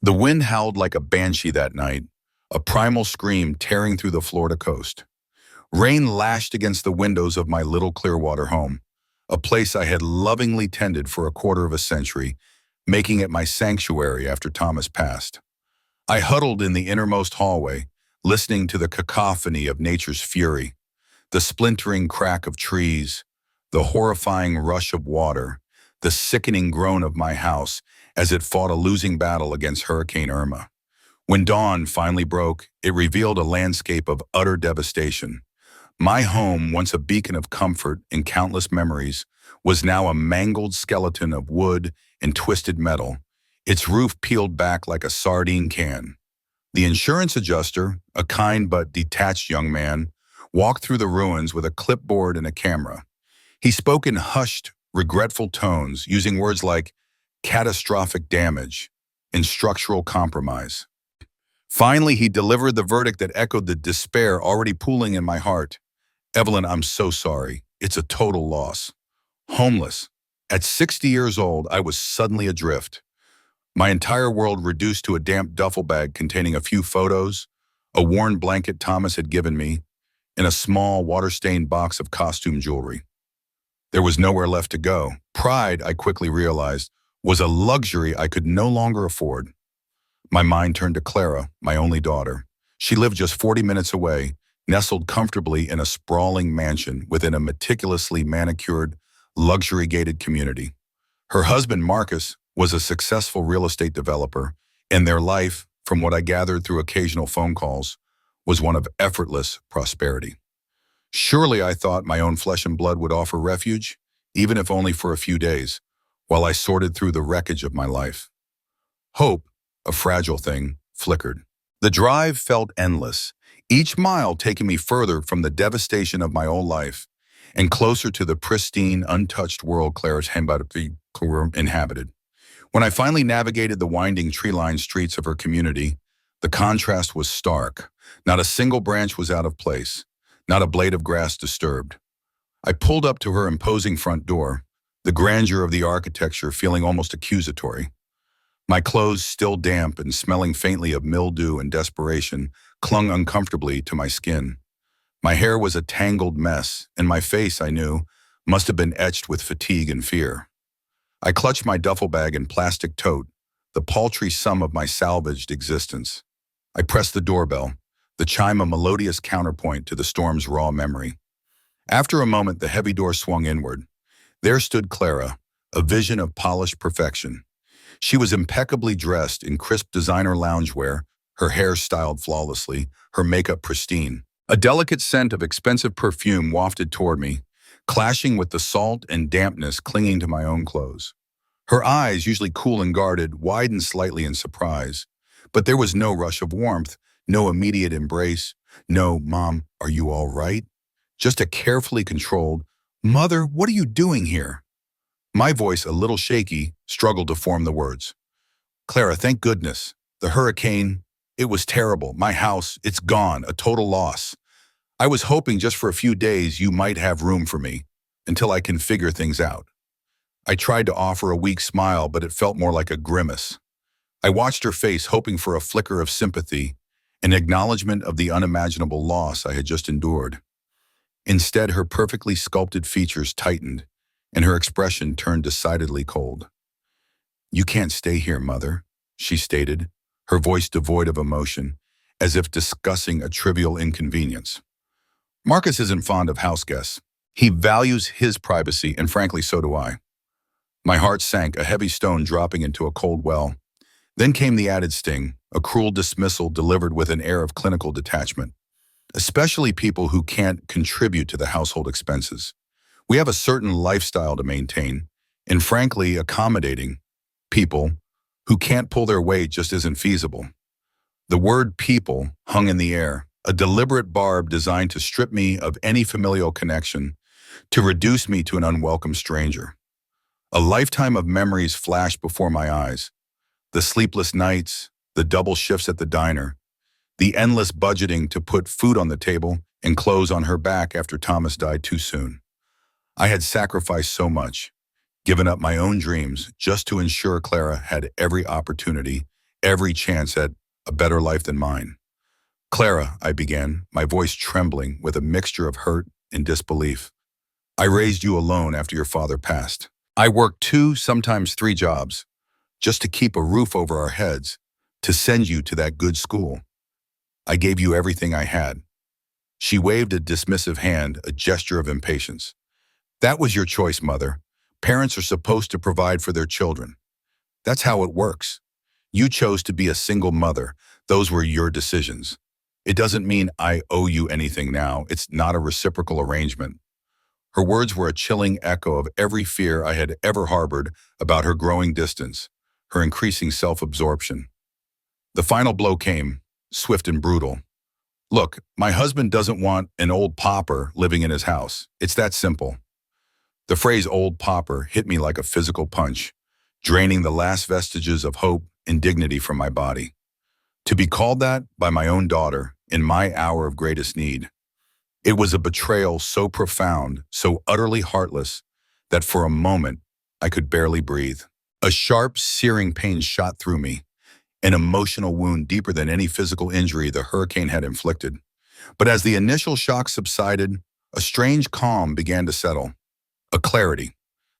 The wind howled like a banshee that night, a primal scream tearing through the Florida coast. Rain lashed against the windows of my little Clearwater home, a place I had lovingly tended for a quarter of a century, making it my sanctuary after Thomas passed. I huddled in the innermost hallway, listening to the cacophony of nature's fury, the splintering crack of trees, the horrifying rush of water, the sickening groan of my house as it fought a losing battle against Hurricane Irma. When dawn finally broke, it revealed a landscape of utter devastation. My home, once a beacon of comfort and countless memories, was now a mangled skeleton of wood and twisted metal, its roof peeled back like a sardine can. The insurance adjuster, a kind but detached young man, walked through the ruins with a clipboard and a camera. He spoke in hushed, regretful tones, using words like catastrophic damage and structural compromise. Finally, he delivered the verdict that echoed the despair already pooling in my heart. Evelyn, I'm so sorry. It's a total loss. Homeless. At 60 years old, I was suddenly adrift. My entire world reduced to a damp duffel bag containing a few photos, a worn blanket Thomas had given me, and a small, water-stained box of costume jewelry. There was nowhere left to go. Pride, I quickly realized, was a luxury I could no longer afford. My mind turned to Clara, my only daughter. She lived just 40 minutes away, nestled comfortably in a sprawling mansion within a meticulously manicured, luxury-gated community. Her husband, Marcus, was a successful real estate developer, and their life, from what I gathered through occasional phone calls, was one of effortless prosperity. Surely, I thought, my own flesh and blood would offer refuge, even if only for a few days, while I sorted through the wreckage of my life. Hope, a fragile thing, flickered. The drive felt endless, each mile taking me further from the devastation of my old life and closer to the pristine, untouched world Clara's inhabited. When I finally navigated the winding tree-lined streets of her community, the contrast was stark. Not a single branch was out of place, not a blade of grass disturbed. I pulled up to her imposing front door, the grandeur of the architecture feeling almost accusatory. My clothes, still damp and smelling faintly of mildew and desperation, clung uncomfortably to my skin. My hair was a tangled mess, and my face, I knew, must have been etched with fatigue and fear. I clutched my duffel bag and plastic tote, the paltry sum of my salvaged existence. I pressed the doorbell, the chime a melodious counterpoint to the storm's raw memory. After a moment, the heavy door swung inward. There stood Clara, a vision of polished perfection. She was impeccably dressed in crisp designer loungewear, her hair styled flawlessly, her makeup pristine. A delicate scent of expensive perfume wafted toward me, clashing with the salt and dampness clinging to my own clothes. Her eyes, usually cool and guarded, widened slightly in surprise, but there was no rush of warmth, no immediate embrace, no, "Mom, are you all right?" Just a carefully controlled, "Mother, what are you doing here?" My voice, a little shaky, struggled to form the words. "Clara, thank goodness. The hurricane, it was terrible. My house, it's gone, a total loss. I was hoping just for a few days you might have room for me, until I can figure things out." I tried to offer a weak smile, but it felt more like a grimace. I watched her face, hoping for a flicker of sympathy, an acknowledgement of the unimaginable loss I had just endured. Instead, her perfectly sculpted features tightened, and her expression turned decidedly cold. "You can't stay here, Mother," she stated, her voice devoid of emotion, as if discussing a trivial inconvenience. "Marcus isn't fond of house guests. He values his privacy, and frankly, so do I." My heart sank, a heavy stone dropping into a cold well. Then came the added sting, a cruel dismissal delivered with an air of clinical detachment. Especially people who can't contribute to the household expenses. We have a certain lifestyle to maintain, and frankly, accommodating people who can't pull their weight just isn't feasible. The word people hung in the air, a deliberate barb designed to strip me of any familial connection, to reduce me to an unwelcome stranger. A lifetime of memories flashed before my eyes. The sleepless nights, the double shifts at the diner, the endless budgeting to put food on the table and clothes on her back after Thomas died too soon. I had sacrificed so much, given up my own dreams just to ensure Clara had every opportunity every chance at a better life than mine. Clara, I began, my voice trembling with a mixture of hurt and disbelief. I raised you alone after your father passed. I worked 2, sometimes 3 jobs, just to keep a roof over our heads, to send you to that good school. I gave you everything I had. She waved a dismissive hand, a gesture of impatience. That was your choice, Mother. Parents are supposed to provide for their children. That's how it works. You chose to be a single mother. Those were your decisions. It doesn't mean I owe you anything now. It's not a reciprocal arrangement. Her words were a chilling echo of every fear I had ever harbored about her growing distance, her increasing self-absorption. The final blow came, swift and brutal. Look, my husband doesn't want an old pauper living in his house. It's that simple. The phrase old pauper hit me like a physical punch, draining the last vestiges of hope and dignity from my body. To be called that by my own daughter in my hour of greatest need. It was a betrayal so profound, so utterly heartless, that for a moment I could barely breathe. A sharp, searing pain shot through me, an emotional wound deeper than any physical injury the hurricane had inflicted. But as the initial shock subsided, a strange calm began to settle. A clarity.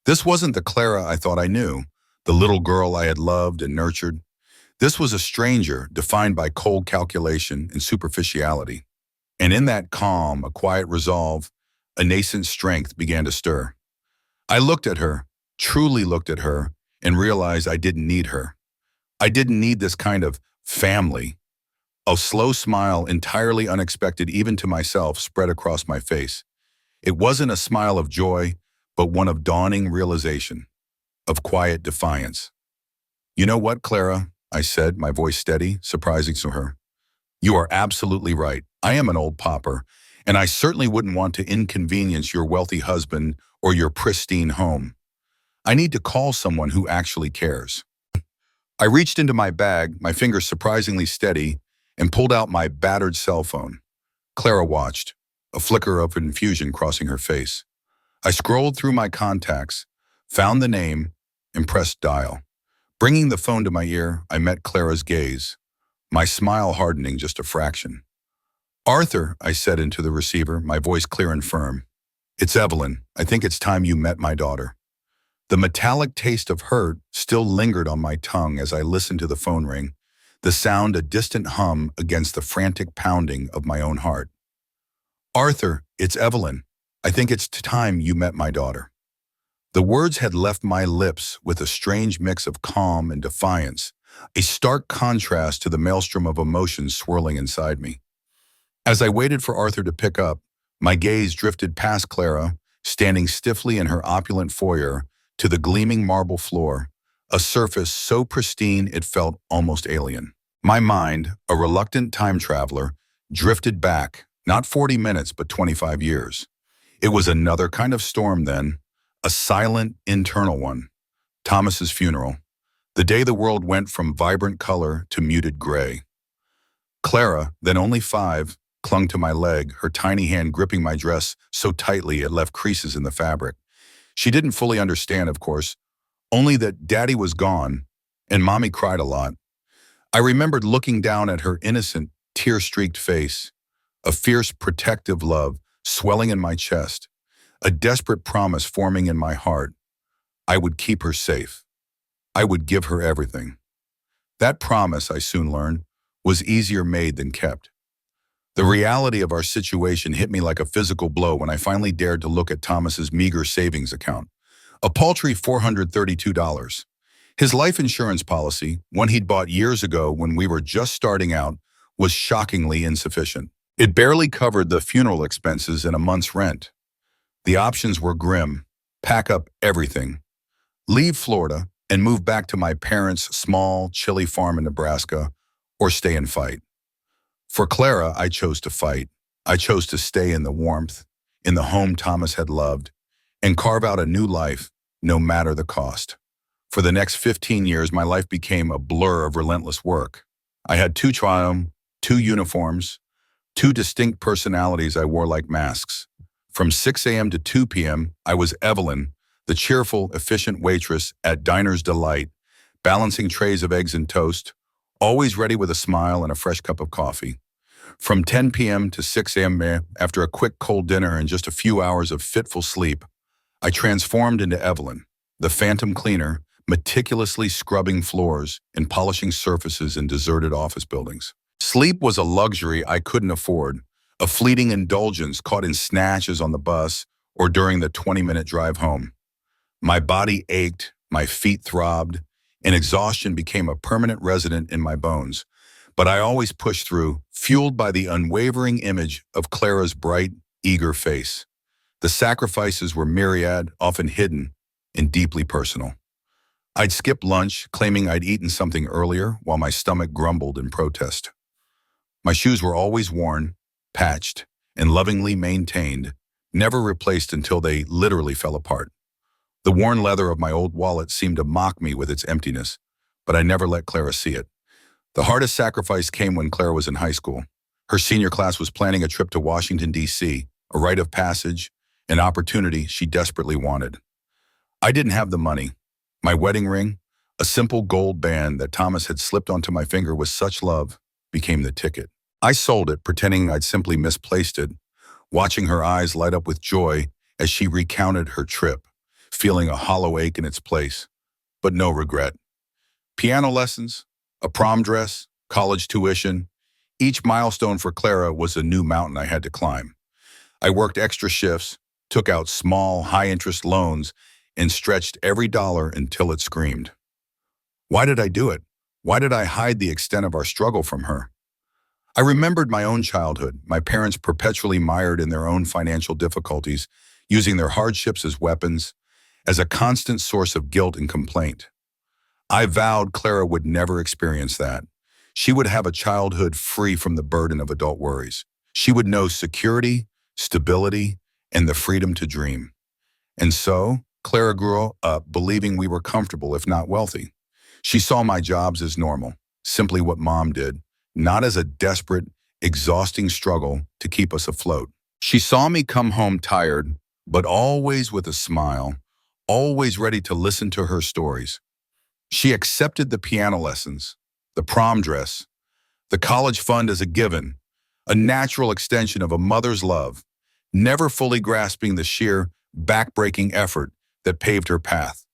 This wasn't the Clara I thought I knew, the little girl I had loved and nurtured. This was a stranger defined by cold calculation and superficiality. And in that calm, a quiet resolve, a nascent strength began to stir. I looked at her, truly looked at her, and realized I didn't need her. I didn't need this kind of family. A slow smile, entirely unexpected even to myself, spread across my face. It wasn't a smile of joy, but one of dawning realization, of quiet defiance. You know what, Clara? I said, my voice steady, surprising to her. You are absolutely right. I am an old pauper, and I certainly wouldn't want to inconvenience your wealthy husband or your pristine home. I need to call someone who actually cares. I reached into my bag, my fingers surprisingly steady, and pulled out my battered cell phone. Clara watched, a flicker of confusion crossing her face. I scrolled through my contacts, found the name, and pressed dial. Bringing the phone to my ear, I met Clara's gaze, my smile hardening just a fraction. Arthur, I said into the receiver, my voice clear and firm. It's Evelyn. I think it's time you met my daughter. The metallic taste of hurt still lingered on my tongue as I listened to the phone ring, the sound a distant hum against the frantic pounding of my own heart. Arthur, it's Evelyn. I think it's time you met my daughter. The words had left my lips with a strange mix of calm and defiance, a stark contrast to the maelstrom of emotions swirling inside me. As I waited for Arthur to pick up, my gaze drifted past Clara, standing stiffly in her opulent foyer, to the gleaming marble floor, a surface so pristine it felt almost alien. My mind, a reluctant time traveler, drifted back, not 40 minutes but 25 years. It was another kind of storm then, a silent, internal one. Thomas's funeral, the day the world went from vibrant color to muted gray. Clara, then only 5, clung to my leg, her tiny hand gripping my dress so tightly it left creases in the fabric. She didn't fully understand, of course, only that Daddy was gone, and Mommy cried a lot. I remembered looking down at her innocent, tear-streaked face, a fierce, protective love swelling in my chest, a desperate promise forming in my heart. I would keep her safe. I would give her everything. That promise, I soon learned, was easier made than kept. The reality of our situation hit me like a physical blow when I finally dared to look at Thomas's meager savings account. A paltry $432. His life insurance policy, one he'd bought years ago when we were just starting out, was shockingly insufficient. It barely covered the funeral expenses and a month's rent. The options were grim. Pack up everything, leave Florida, and move back to my parents' small, chilly farm in Nebraska, or stay and fight. For Clara, I chose to fight. I chose to stay in the warmth, in the home Thomas had loved, and carve out a new life, no matter the cost. For the next 15 years, my life became a blur of relentless work. I had 2 triumphs, 2 uniforms, 2 distinct personalities I wore like masks. From 6 a.m. to 2 p.m., I was Evelyn, the cheerful, efficient waitress at Diner's Delight, balancing trays of eggs and toast, always ready with a smile and a fresh cup of coffee. From 10 p.m. to 6 a.m. after a quick cold dinner and just a few hours of fitful sleep, I transformed into Evelyn, the phantom cleaner, meticulously scrubbing floors and polishing surfaces in deserted office buildings. Sleep was a luxury I couldn't afford, a fleeting indulgence caught in snatches on the bus or during the 20-minute drive home. My body ached, my feet throbbed, and exhaustion became a permanent resident in my bones. But I always pushed through, fueled by the unwavering image of Clara's bright, eager face. The sacrifices were myriad, often hidden, and deeply personal. I'd skip lunch, claiming I'd eaten something earlier, while my stomach grumbled in protest. My shoes were always worn, patched, and lovingly maintained, never replaced until they literally fell apart. The worn leather of my old wallet seemed to mock me with its emptiness, but I never let Clara see it. The hardest sacrifice came when Clara was in high school. Her senior class was planning a trip to Washington, D.C., a rite of passage, an opportunity she desperately wanted. I didn't have the money. My wedding ring, a simple gold band that Thomas had slipped onto my finger with such love, became the ticket. I sold it, pretending I'd simply misplaced it, watching her eyes light up with joy as she recounted her trip, feeling a hollow ache in its place, but no regret. Piano lessons, a prom dress, college tuition, each milestone for Clara was a new mountain I had to climb. I worked extra shifts, took out small, high-interest loans, and stretched every dollar until it screamed. Why did I do it? Why did I hide the extent of our struggle from her? I remembered my own childhood, my parents perpetually mired in their own financial difficulties, using their hardships as weapons, as a constant source of guilt and complaint. I vowed Clara would never experience that. She would have a childhood free from the burden of adult worries. She would know security, stability, and the freedom to dream. And so, Clara grew up believing we were comfortable, if not wealthy. She saw my jobs as normal, simply what mom did, not as a desperate, exhausting struggle to keep us afloat. She saw me come home tired, but always with a smile, always ready to listen to her stories. She accepted the piano lessons, the prom dress, the college fund as a given, a natural extension of a mother's love, never fully grasping the sheer, back-breaking effort that paved her path.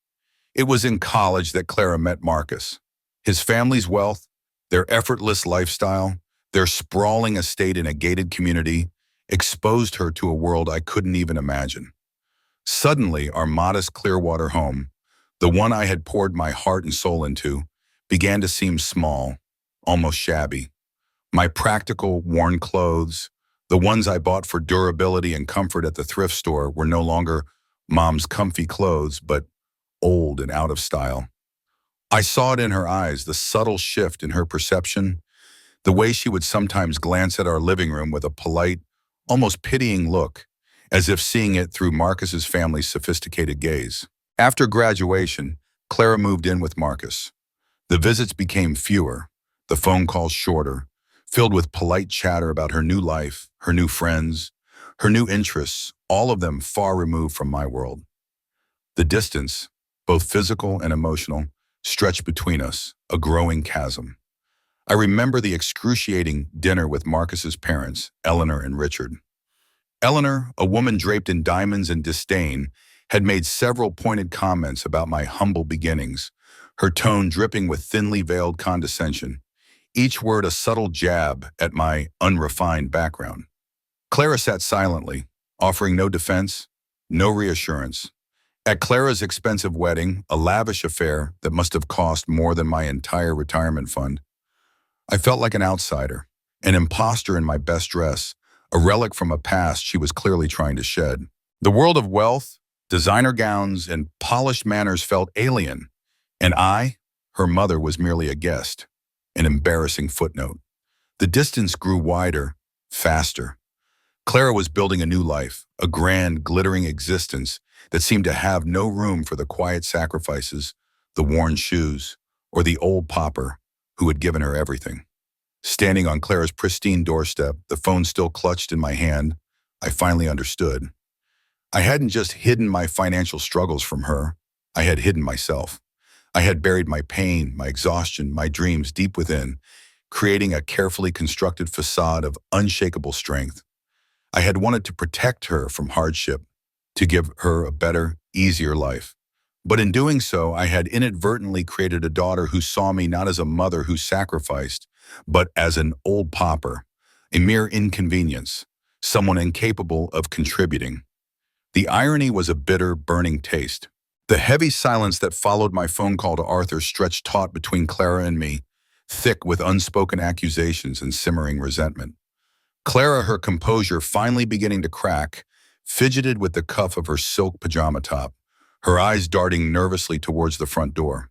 It was in college that Clara met Marcus. His family's wealth, their effortless lifestyle, their sprawling estate in a gated community, exposed her to a world I couldn't even imagine. Suddenly, our modest Clearwater home, the one I had poured my heart and soul into, began to seem small, almost shabby. My practical, worn clothes, the ones I bought for durability and comfort at the thrift store, were no longer mom's comfy clothes, but old and out of style. I saw it in her eyes, the subtle shift in her perception, the way she would sometimes glance at our living room with a polite, almost pitying look, as if seeing it through Marcus's family's sophisticated gaze. After graduation, Clara moved in with Marcus. The visits became fewer, the phone calls shorter, filled with polite chatter about her new life, her new friends, her new interests, all of them far removed from my world. The distance, both physical and emotional, stretched between us, a growing chasm. I remember the excruciating dinner with Marcus's parents, Eleanor and Richard. Eleanor, a woman draped in diamonds and disdain, had made several pointed comments about my humble beginnings, her tone dripping with thinly veiled condescension, each word a subtle jab at my unrefined background. Clara sat silently, offering no defense, no reassurance. At Clara's expensive wedding, a lavish affair that must have cost more than my entire retirement fund, I felt like an outsider, an imposter in my best dress, a relic from a past she was clearly trying to shed. The world of wealth, designer gowns, and polished manners felt alien, and I, her mother, was merely a guest, an embarrassing footnote. The distance grew wider, faster. Clara was building a new life, a grand, glittering existence that seemed to have no room for the quiet sacrifices, the worn shoes, or the old pauper who had given her everything. Standing on Clara's pristine doorstep, the phone still clutched in my hand, I finally understood. I hadn't just hidden my financial struggles from her, I had hidden myself. I had buried my pain, my exhaustion, my dreams deep within, creating a carefully constructed facade of unshakable strength. I had wanted to protect her from hardship, to give her a better, easier life. But in doing so, I had inadvertently created a daughter who saw me not as a mother who sacrificed, but as an old pauper, a mere inconvenience, someone incapable of contributing. The irony was a bitter, burning taste. The heavy silence that followed my phone call to Arthur stretched taut between Clara and me, thick with unspoken accusations and simmering resentment. Clara, her composure finally beginning to crack, fidgeted with the cuff of her silk pajama top, her eyes darting nervously towards the front door.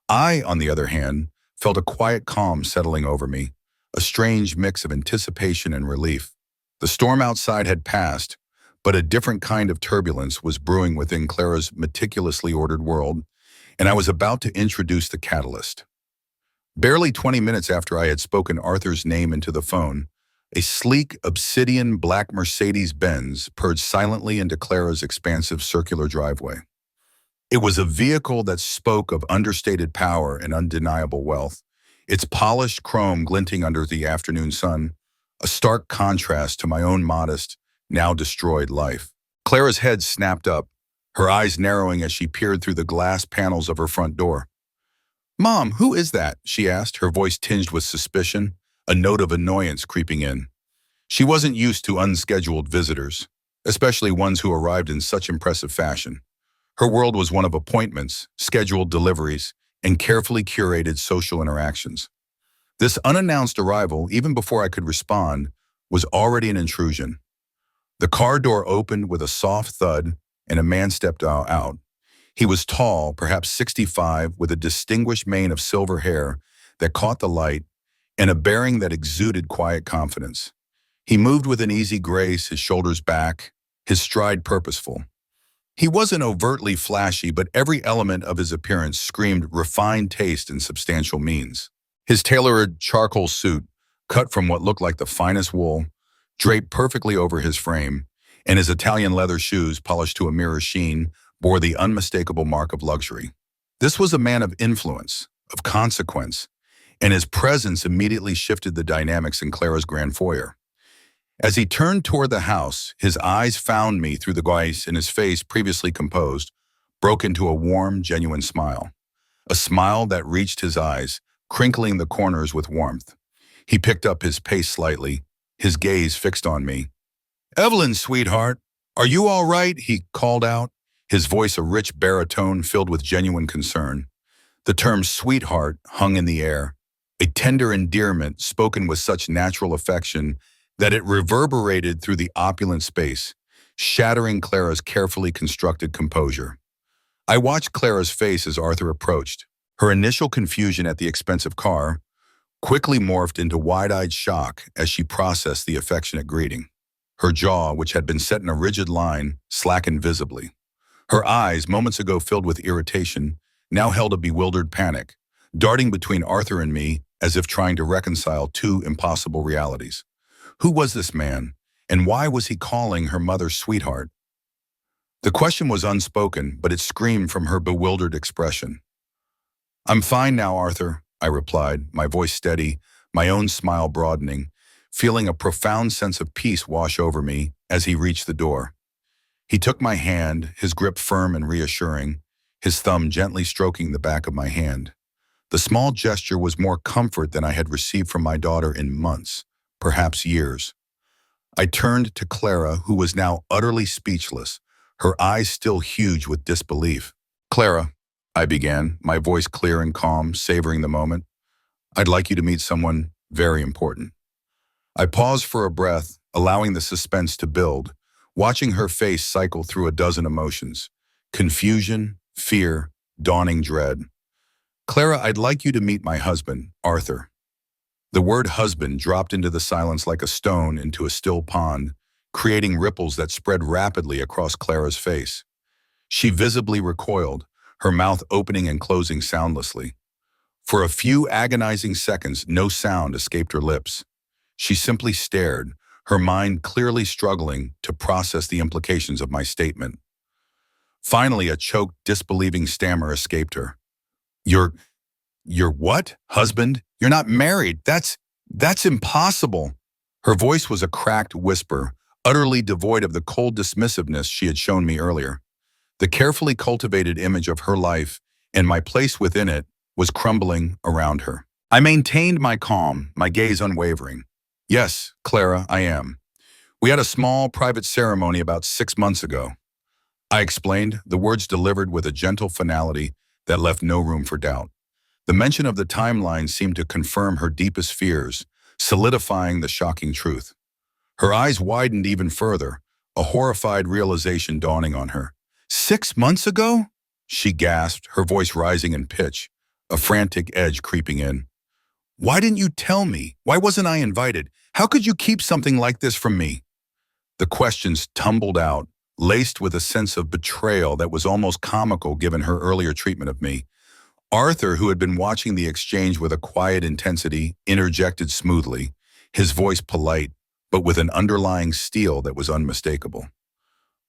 I, on the other hand, felt a quiet calm settling over me, a strange mix of anticipation and relief. The storm outside had passed, but a different kind of turbulence was brewing within Clara's meticulously ordered world, and I was about to introduce the catalyst. Barely 20 minutes after I had spoken Arthur's name into the phone, a sleek, obsidian black Mercedes-Benz purred silently into Clara's expansive circular driveway. It was a vehicle that spoke of understated power and undeniable wealth, its polished chrome glinting under the afternoon sun, a stark contrast to my own modest, now destroyed life. Clara's head snapped up, her eyes narrowing as she peered through the glass panels of her front door. "Mom, who is that?" she asked, her voice tinged with suspicion, a note of annoyance creeping in. She wasn't used to unscheduled visitors, especially ones who arrived in such impressive fashion. Her world was one of appointments, scheduled deliveries, and carefully curated social interactions. This unannounced arrival, even before I could respond, was already an intrusion. The car door opened with a soft thud, and a man stepped out. He was tall, perhaps 65, with a distinguished mane of silver hair that caught the light, and a bearing that exuded quiet confidence. He moved with an easy grace, his shoulders back, his stride purposeful. He wasn't overtly flashy, but every element of his appearance screamed refined taste and substantial means. His tailored charcoal suit, cut from what looked like the finest wool, draped perfectly over his frame, and his Italian leather shoes, polished to a mirror sheen, bore the unmistakable mark of luxury. This was a man of influence, of consequence, and his presence immediately shifted the dynamics in Clara's grand foyer. As he turned toward the house, his eyes found me through the glass, and his face, previously composed, broke into a warm, genuine smile. A smile that reached his eyes, crinkling the corners with warmth. He picked up his pace slightly, his gaze fixed on me. "Evelyn, sweetheart, are you all right?" he called out, his voice a rich baritone filled with genuine concern. The term sweetheart hung in the air, a tender endearment spoken with such natural affection that it reverberated through the opulent space, shattering Clara's carefully constructed composure. I watched Clara's face as Arthur approached. Her initial confusion at the expensive car quickly morphed into wide-eyed shock as she processed the affectionate greeting. Her jaw, which had been set in a rigid line, slackened visibly. Her eyes, moments ago filled with irritation, now held a bewildered panic, darting between Arthur and me as if trying to reconcile two impossible realities. Who was this man, and why was he calling her mother sweetheart? The question was unspoken, but it screamed from her bewildered expression. "I'm fine now, Arthur," I replied, my voice steady, my own smile broadening, feeling a profound sense of peace wash over me as he reached the door. He took my hand, his grip firm and reassuring, his thumb gently stroking the back of my hand. The small gesture was more comfort than I had received from my daughter in months, perhaps years. I turned to Clara, who was now utterly speechless, her eyes still huge with disbelief. "Clara," I began, my voice clear and calm, savoring the moment, "I'd like you to meet someone very important." I paused for a breath, allowing the suspense to build, watching her face cycle through a dozen emotions: confusion, fear, dawning dread. "Clara, I'd like you to meet my husband, Arthur." The word husband dropped into the silence like a stone into a still pond, creating ripples that spread rapidly across Clara's face. She visibly recoiled, her mouth opening and closing soundlessly. For a few agonizing seconds, no sound escaped her lips. She simply stared, her mind clearly struggling to process the implications of my statement. Finally, a choked, disbelieving stammer escaped her. Your, your what? Husband? You're not married. That's impossible. Her voice was a cracked whisper, utterly devoid of the cold dismissiveness she had shown me earlier. The carefully cultivated image of her life and my place within it was crumbling around her. I maintained my calm, my gaze unwavering. Yes, Clara, I am. We had a small private ceremony about 6 months ago. I explained, the words delivered with a gentle finality that left no room for doubt. The mention of the timeline seemed to confirm her deepest fears, solidifying the shocking truth. Her eyes widened even further, a horrified realization dawning on her. 6 months ago? She gasped, her voice rising in pitch, a frantic edge creeping in. Why didn't you tell me? Why wasn't I invited? How could you keep something like this from me? The questions tumbled out, laced with a sense of betrayal that was almost comical given her earlier treatment of me. Arthur, who had been watching the exchange with a quiet intensity, interjected smoothly, his voice polite, but with an underlying steel that was unmistakable.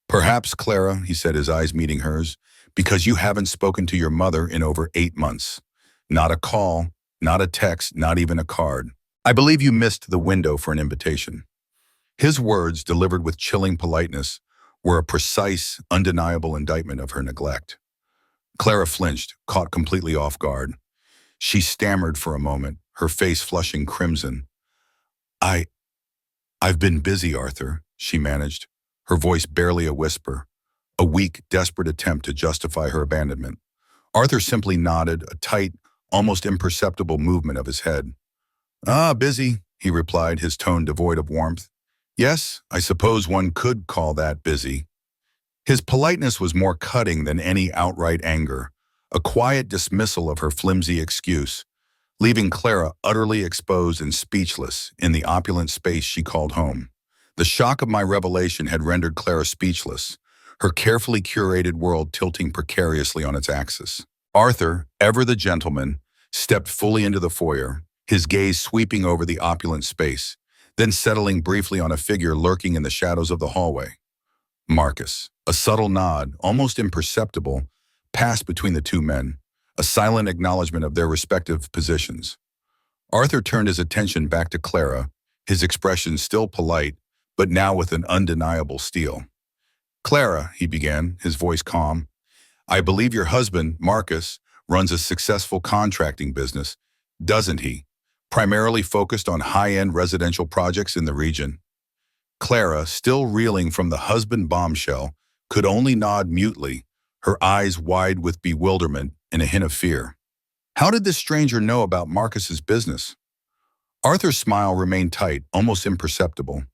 Perhaps, Clara, he said, his eyes meeting hers, because you haven't spoken to your mother in over 8 months. Not a call, not a text, not even a card. I believe you missed the window for an invitation. His words, delivered with chilling politeness, were a precise, undeniable indictment of her neglect. Clara flinched, caught completely off guard. She stammered for a moment, her face flushing crimson. I've been busy, Arthur, she managed, her voice barely a whisper, a weak, desperate attempt to justify her abandonment. Arthur simply nodded, a tight, almost imperceptible movement of his head. Ah, busy, he replied, his tone devoid of warmth. Yes, I suppose one could call that busy. His politeness was more cutting than any outright anger, a quiet dismissal of her flimsy excuse, leaving Clara utterly exposed and speechless in the opulent space she called home. The shock of my revelation had rendered Clara speechless, her carefully curated world tilting precariously on its axis. Arthur, ever the gentleman, stepped fully into the foyer, his gaze sweeping over the opulent space, then settling briefly on a figure lurking in the shadows of the hallway. Marcus. A subtle nod, almost imperceptible, passed between the two men, a silent acknowledgement of their respective positions. Arthur turned his attention back to Clara, his expression still polite, but now with an undeniable steel. Clara, he began, his voice calm, I believe your husband, Marcus, runs a successful contracting business, doesn't he? Primarily focused on high-end residential projects in the region. Clara, still reeling from the husband bombshell, could only nod mutely, her eyes wide with bewilderment and a hint of fear. How did this stranger know about Marcus's business? Arthur's smile remained tight, almost imperceptible.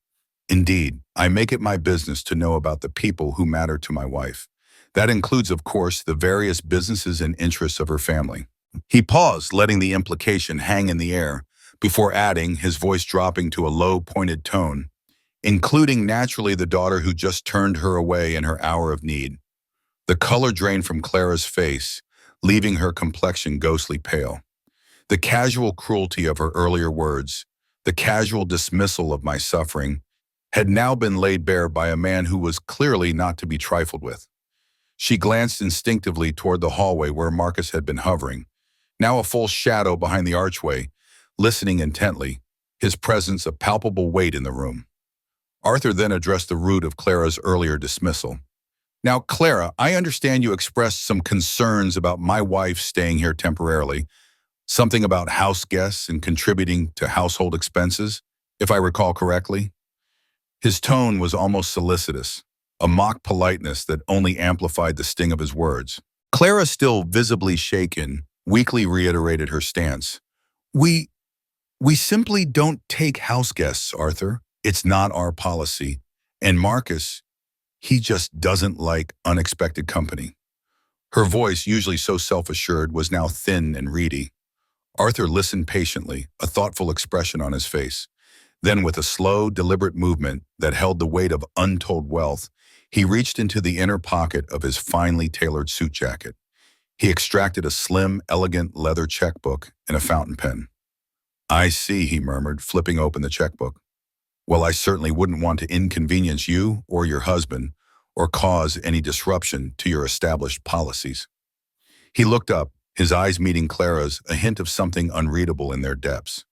Indeed, I make it my business to know about the people who matter to my wife. That includes, of course, the various businesses and interests of her family. He paused, letting the implication hang in the air, before adding, his voice dropping to a low, pointed tone, including naturally the daughter who just turned her away in her hour of need. The color drained from Clara's face, leaving her complexion ghostly pale. The casual cruelty of her earlier words, the casual dismissal of my suffering, had now been laid bare by a man who was clearly not to be trifled with. She glanced instinctively toward the hallway where Marcus had been hovering, now a full shadow behind the archway, listening intently, his presence a palpable weight in the room. Arthur then addressed the root of Clara's earlier dismissal. Now, Clara, I understand you expressed some concerns about my wife staying here temporarily, something about house guests and contributing to household expenses, if I recall correctly. His tone was almost solicitous, a mock politeness that only amplified the sting of his words. Clara, still visibly shaken, weakly reiterated her stance. We simply don't take house guests, Arthur. It's not our policy. And Marcus, he just doesn't like unexpected company. Her voice, usually so self-assured, was now thin and reedy. Arthur listened patiently, a thoughtful expression on his face. Then, with a slow, deliberate movement that held the weight of untold wealth, he reached into the inner pocket of his finely tailored suit jacket. He extracted a slim, elegant leather checkbook and a fountain pen. I see, he murmured, flipping open the checkbook. Well, I certainly wouldn't want to inconvenience you or your husband or cause any disruption to your established policies. He looked up, his eyes meeting Clara's, a hint of something unreadable in their depths.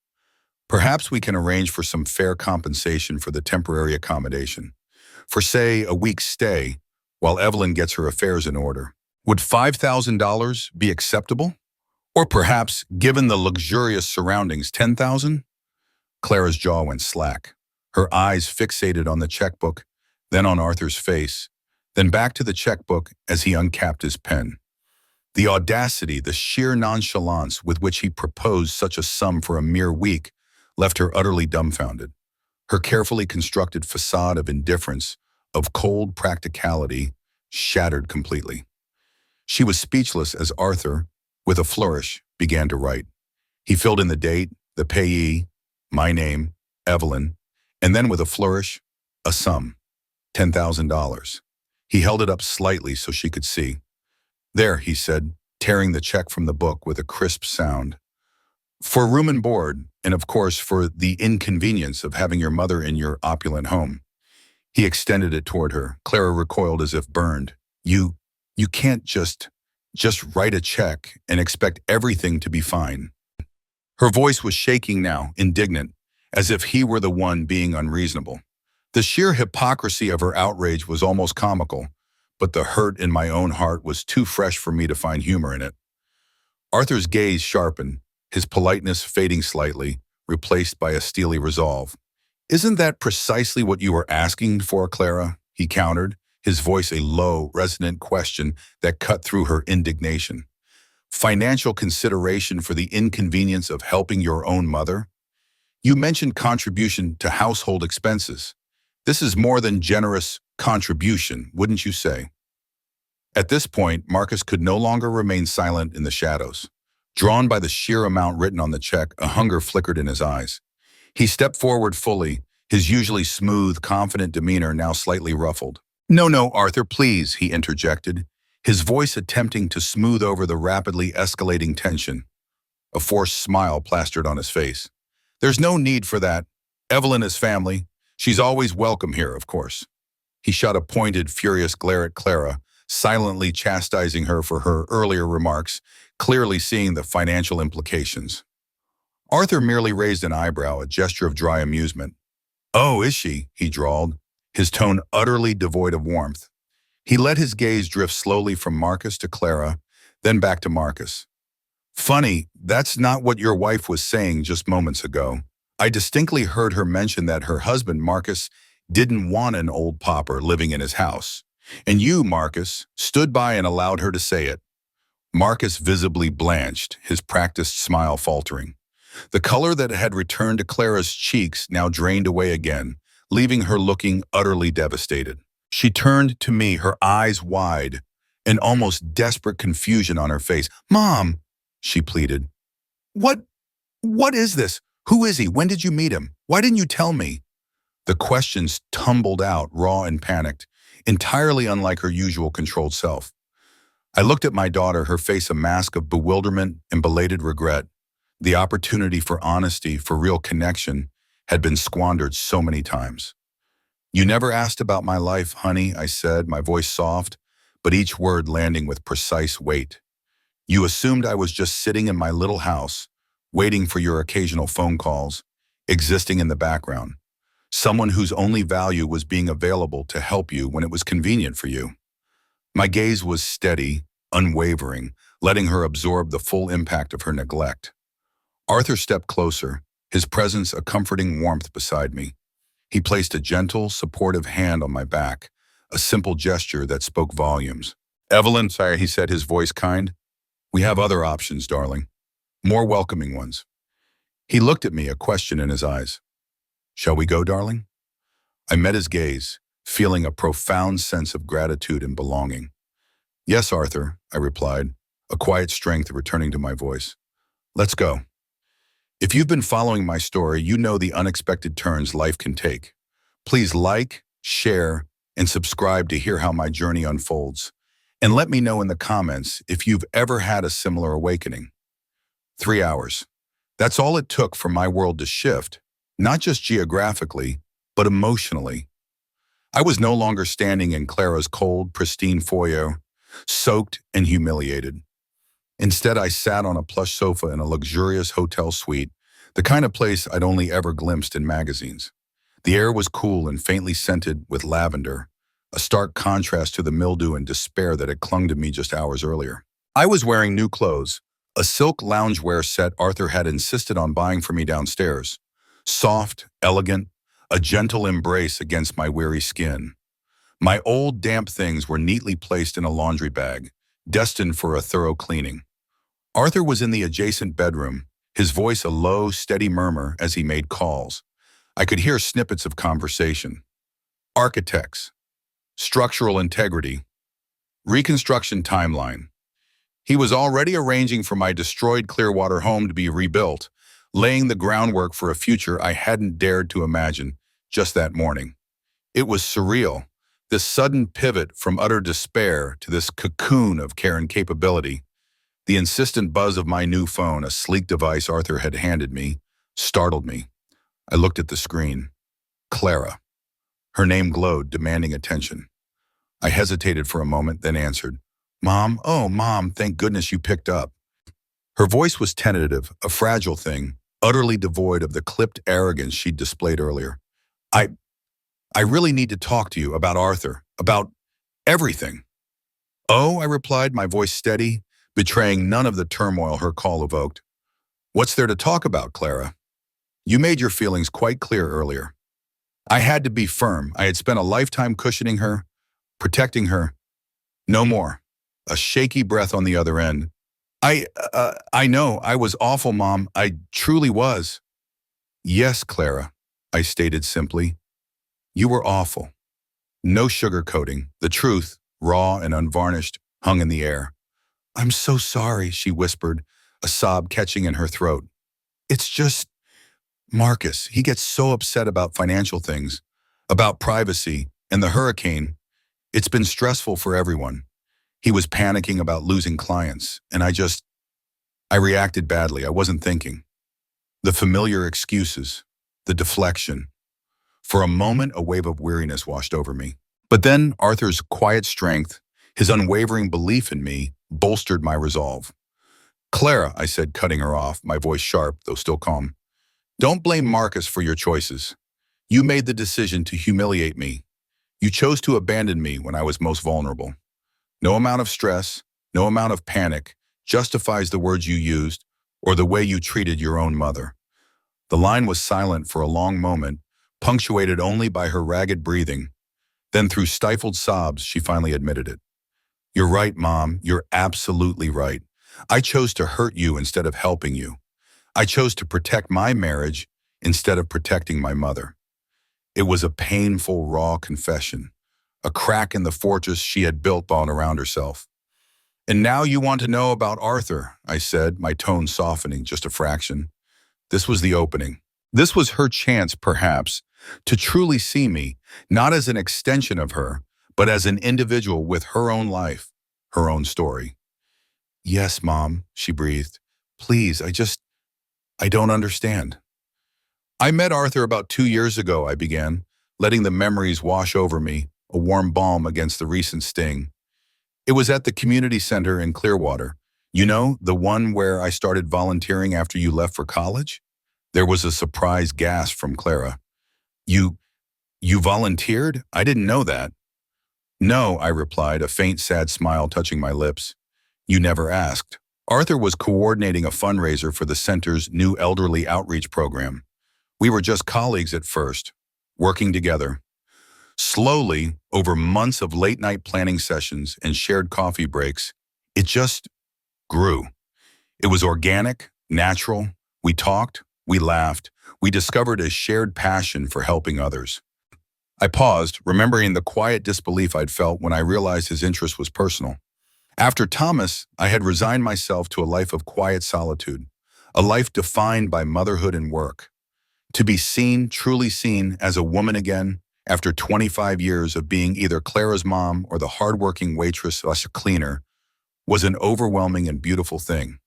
Perhaps we can arrange for some fair compensation for the temporary accommodation. For, say, a week's stay, while Evelyn gets her affairs in order. Would $5,000 be acceptable? Or perhaps, given the luxurious surroundings, $10,000? Clara's jaw went slack. Her eyes fixated on the checkbook, then on Arthur's face, then back to the checkbook as he uncapped his pen. The audacity, the sheer nonchalance with which he proposed such a sum for a mere week left her utterly dumbfounded. Her carefully constructed facade of indifference, of cold practicality, shattered completely. She was speechless as Arthur, with a flourish, began to write. He filled in the date, the payee, my name, Evelyn, and then with a flourish, a sum, $10,000. He held it up slightly so she could see. There, he said, tearing the check from the book with a crisp sound. For room and board, and of course for the inconvenience of having your mother in your opulent home. He extended it toward her. Clara recoiled as if burned. You can't just write a check and expect everything to be fine. Her voice was shaking now, indignant, as if he were the one being unreasonable. The sheer hypocrisy of her outrage was almost comical, but the hurt in my own heart was too fresh for me to find humor in it. Arthur's gaze sharpened, his politeness fading slightly, replaced by a steely resolve. Isn't that precisely what you were asking for, Clara? He countered, his voice a low, resonant question that cut through her indignation. Financial consideration for the inconvenience of helping your own mother? You mentioned contribution to household expenses. This is more than generous contribution, wouldn't you say? At this point, Marcus could no longer remain silent in the shadows. Drawn by the sheer amount written on the check, a hunger flickered in his eyes. He stepped forward fully, his usually smooth, confident demeanor now slightly ruffled. No, Arthur, please, he interjected, his voice attempting to smooth over the rapidly escalating tension. A forced smile plastered on his face. There's no need for that. Evelyn is family. She's always welcome here, of course. He shot a pointed, furious glare at Clara, silently chastising her for her earlier remarks, clearly seeing the financial implications. Arthur merely raised an eyebrow, a gesture of dry amusement. Oh, is she? He drawled, his tone utterly devoid of warmth. He let his gaze drift slowly from Marcus to Clara, then back to Marcus. Funny, that's not what your wife was saying just moments ago. I distinctly heard her mention that her husband, Marcus, didn't want an old pauper living in his house. And you, Marcus, stood by and allowed her to say it. Marcus visibly blanched, his practiced smile faltering. The color that had returned to Clara's cheeks now drained away again, leaving her looking utterly devastated. She turned to me, her eyes wide, an almost desperate confusion on her face. Mom, she pleaded. What is this? Who is he? When did you meet him? Why didn't you tell me? The questions tumbled out, raw and panicked, entirely unlike her usual controlled self. I looked at my daughter, her face a mask of bewilderment and belated regret. The opportunity for honesty, for real connection, had been squandered so many times. You never asked about my life, honey, I said, my voice soft, but each word landing with precise weight. You assumed I was just sitting in my little house, waiting for your occasional phone calls, existing in the background. Someone whose only value was being available to help you when it was convenient for you. My gaze was steady, unwavering, letting her absorb the full impact of her neglect. Arthur stepped closer, his presence a comforting warmth beside me. He placed a gentle, supportive hand on my back, a simple gesture that spoke volumes. Evelyn, sire, he said, his voice kind. We have other options, darling. More welcoming ones. He looked at me, a question in his eyes. Shall we go, darling? I met his gaze, feeling a profound sense of gratitude and belonging. Yes, Arthur, I replied, a quiet strength returning to my voice. Let's go. If you've been following my story, you know the unexpected turns life can take. Please like, share, and subscribe to hear how my journey unfolds. And let me know in the comments if you've ever had a similar awakening. 3 hours. That's all it took for my world to shift, not just geographically, but emotionally. I was no longer standing in Clara's cold, pristine foyer, soaked and humiliated. Instead, I sat on a plush sofa in a luxurious hotel suite, the kind of place I'd only ever glimpsed in magazines. The air was cool and faintly scented with lavender, a stark contrast to the mildew and despair that had clung to me just hours earlier. I was wearing new clothes, a silk loungewear set Arthur had insisted on buying for me downstairs. Soft, elegant, a gentle embrace against my weary skin. My old, damp things were neatly placed in a laundry bag, destined for a thorough cleaning. Arthur was in the adjacent bedroom, his voice a low, steady murmur as he made calls. I could hear snippets of conversation. Architects, structural integrity, reconstruction timeline. He was already arranging for my destroyed Clearwater home to be rebuilt, laying the groundwork for a future I hadn't dared to imagine just that morning. It was surreal, this sudden pivot from utter despair to this cocoon of care and capability. The insistent buzz of my new phone, a sleek device Arthur had handed me, startled me. I looked at the screen. Clara. Her name glowed, demanding attention. I hesitated for a moment, then answered, "Mom, oh, Mom, thank goodness you picked up." Her voice was tentative, a fragile thing, utterly devoid of the clipped arrogance she'd displayed earlier. I really need to talk to you about Arthur, about everything." "Oh," I replied, my voice steady, betraying none of the turmoil her call evoked. "What's there to talk about, Clara? You made your feelings quite clear earlier." I had to be firm. I had spent a lifetime cushioning her, protecting her. No more. A shaky breath on the other end. I know, I was awful, Mom. I truly was." "Yes, Clara," I stated simply. "You were awful." No sugarcoating. The truth, raw and unvarnished, hung in the air. "I'm so sorry," she whispered, a sob catching in her throat. "It's just Marcus. He gets so upset about financial things, about privacy, and the hurricane. It's been stressful for everyone. He was panicking about losing clients, and I reacted badly. I wasn't thinking. The familiar excuses, the deflection. For a moment, a wave of weariness washed over me. But then Arthur's quiet strength, his unwavering belief in me, bolstered my resolve. "Clara," I said, cutting her off, my voice sharp, though still calm, "don't blame Marcus for your choices. You made the decision to humiliate me. You chose to abandon me when I was most vulnerable. No amount of stress, no amount of panic justifies the words you used or the way you treated your own mother." The line was silent for a long moment, punctuated only by her ragged breathing. Then through stifled sobs, she finally admitted it. "You're right, Mom. You're absolutely right. I chose to hurt you instead of helping you. I chose to protect my marriage instead of protecting my mother." It was a painful, raw confession, a crack in the fortress she had built all around herself. "And now you want to know about Arthur," I said, my tone softening just a fraction. This was the opening. This was her chance, perhaps, to truly see me, not as an extension of her, but as an individual with her own life, her own story. "Yes, Mom," she breathed. "Please, I don't understand." "I met Arthur about 2 years ago," I began, letting the memories wash over me, a warm balm against the recent sting. "It was at the community center in Clearwater. You know, the one where I started volunteering after you left for college?" There was a surprised gasp from Clara. You volunteered? I didn't know that." "No," I replied, a faint, sad smile touching my lips. "You never asked." Arthur was coordinating a fundraiser for the center's new elderly outreach program. We were just colleagues at first, working together. Slowly, over months of late-night planning sessions and shared coffee breaks, it just grew. It was organic, natural. We talked, we laughed, we discovered a shared passion for helping others. I paused, remembering the quiet disbelief I'd felt when I realized his interest was personal. After Thomas, I had resigned myself to a life of quiet solitude, a life defined by motherhood and work. To be seen, truly seen, as a woman again, after 25 years of being either Clara's mom or the hardworking waitress or cleaner, was an overwhelming and beautiful thing.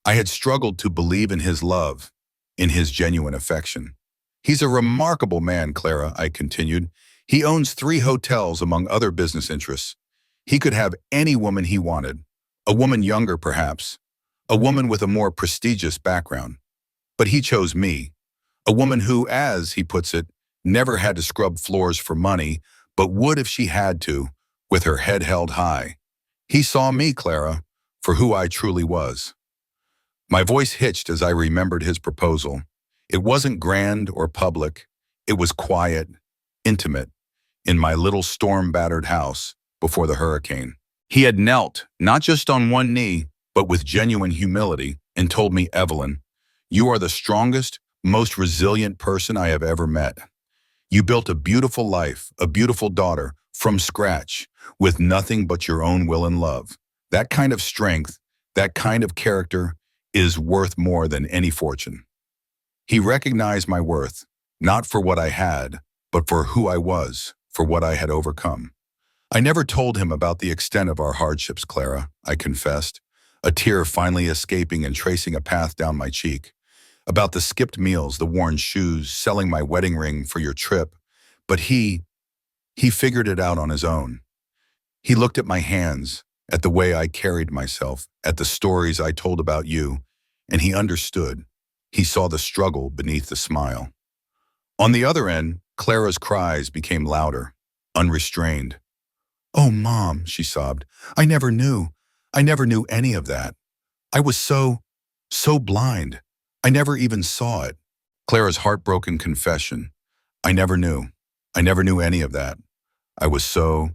I had struggled to believe in his love, in his genuine affection. "He's a remarkable man, Clara," I continued. "He owns 3 hotels among other business interests. He could have any woman he wanted, a woman younger perhaps, a woman with a more prestigious background. But he chose me, a woman who, as he puts it, never had to scrub floors for money, but would if she had to, with her head held high. He saw me, Clara, for who I truly was. My voice hitched as I remembered his proposal. It wasn't grand or public. It was quiet, intimate, in my little storm-battered house before the hurricane. He had knelt, not just on one knee, but with genuine humility, and told me, Evelyn, you are the strongest, most resilient person I have ever met. You built a beautiful life, a beautiful daughter, from scratch, with nothing but your own will and love. That kind of strength, that kind of character, is worth more than any fortune. He recognized my worth, not for what I had, but for who I was, for what I had overcome. I never told him about the extent of our hardships, Clara, I confessed, a tear finally escaping and tracing a path down my cheek. About the skipped meals, the worn shoes, selling my wedding ring for your trip. But he figured it out on his own. He looked at my hands, at the way I carried myself, at the stories I told about you, and he understood. He saw the struggle beneath the smile. On the other end, Clara's cries became louder, unrestrained. Oh, Mom, she sobbed, I never knew any of that. I was so blind. I never even saw it. Clara's heartbroken confession. I never knew any of that. I was so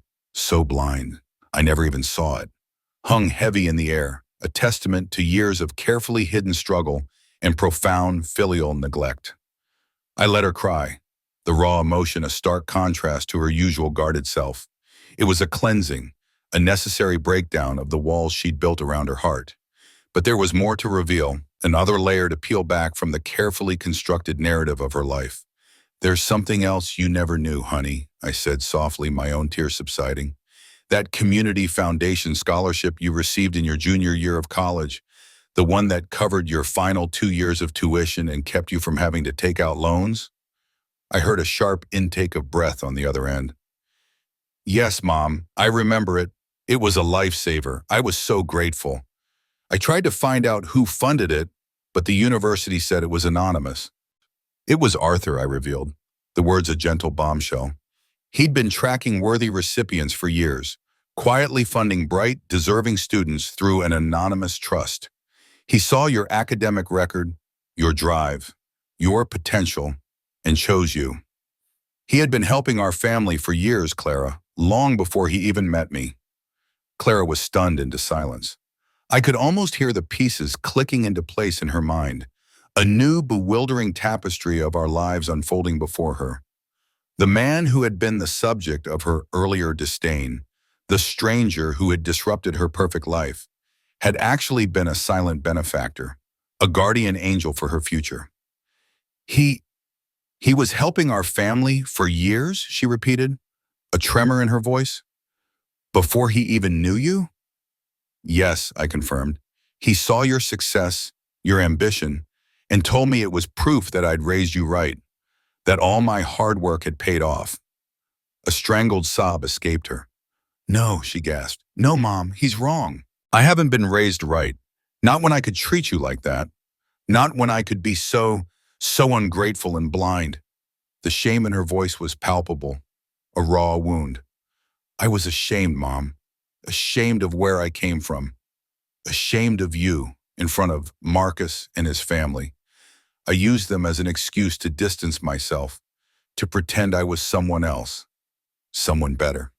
blind. I never even saw it. Hung heavy in the air, a testament to years of carefully hidden struggle and profound filial neglect. I let her cry, the raw emotion a stark contrast to her usual guarded self. It was a cleansing, a necessary breakdown of the walls she'd built around her heart. But there was more to reveal, another layer to peel back from the carefully constructed narrative of her life. There's something else you never knew, honey, I said softly, my own tears subsiding. That community foundation scholarship you received in your junior year of college, the one that covered your final 2 years of tuition and kept you from having to take out loans? I heard a sharp intake of breath on the other end. Yes, Mom, I remember it. It was a lifesaver. I was so grateful. I tried to find out who funded it, but the university said it was anonymous. It was Arthur, I revealed, the words a gentle bombshell. He'd been tracking worthy recipients for years, quietly funding bright, deserving students through an anonymous trust. He saw your academic record, your drive, your potential, and chose you. He had been helping our family for years, Clara, long before he even met me. Clara was stunned into silence. I could almost hear the pieces clicking into place in her mind, a new bewildering tapestry of our lives unfolding before her. The man who had been the subject of her earlier disdain, the stranger who had disrupted her perfect life, had actually been a silent benefactor, a guardian angel for her future. He was helping our family for years, she repeated, a tremor in her voice. Before he even knew you? Yes, I confirmed. He saw your success, your ambition, and told me it was proof that I'd raised you right, that all my hard work had paid off. A strangled sob escaped her. No, she gasped. No, Mom, he's wrong. I haven't been raised right. Not when I could treat you like that. Not when I could be so ungrateful and blind. The shame in her voice was palpable, a raw wound. I was ashamed, Mom. Ashamed of where I came from. Ashamed of you in front of Marcus and his family. I used them as an excuse to distance myself, to pretend I was someone else, someone better.